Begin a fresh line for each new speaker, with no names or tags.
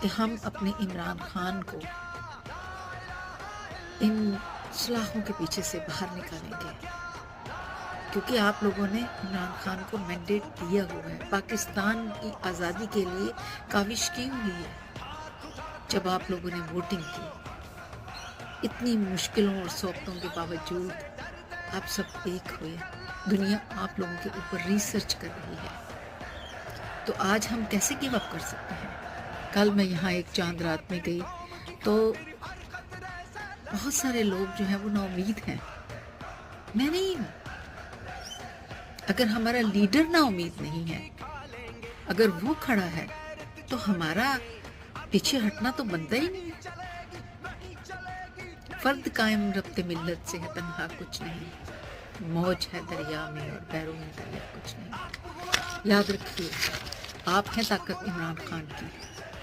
کہ ہم اپنے عمران خان کو ان سلاخوں کے پیچھے سے باہر نکالیں گے، کیونکہ آپ لوگوں نے عمران خان کو مینڈیٹ دیا ہوا ہے، پاکستان کی آزادی کے لیے کاوش کی ہوئی ہے۔ جب آپ لوگوں نے ووٹنگ کی، اتنی مشکلوں اور صعوبتوں کے باوجود آپ سب ایک ہوئے، دنیا آپ لوگوں کے اوپر ریسرچ کر رہی ہے، تو آج ہم کیسے گیو اپ کر سکتے ہیں؟ کل میں یہاں ایک چاند رات میں گئی تو بہت سارے لوگ جو ہیں وہ نا امید ہیں، میں نہیں ہوں۔ اگر ہمارا لیڈر نا امید نہیں ہے، اگر وہ کھڑا ہے تو ہمارا پیچھے ہٹنا تو بنتا ہی نہیں ہے۔ فرد قائم ربط ملت سے ہے تنہا کچھ نہیں، موج ہے دریا میں اور بیرون دریا کچھ نہیں۔ یاد رکھیے، آپ ہیں طاقت عمران خان کی،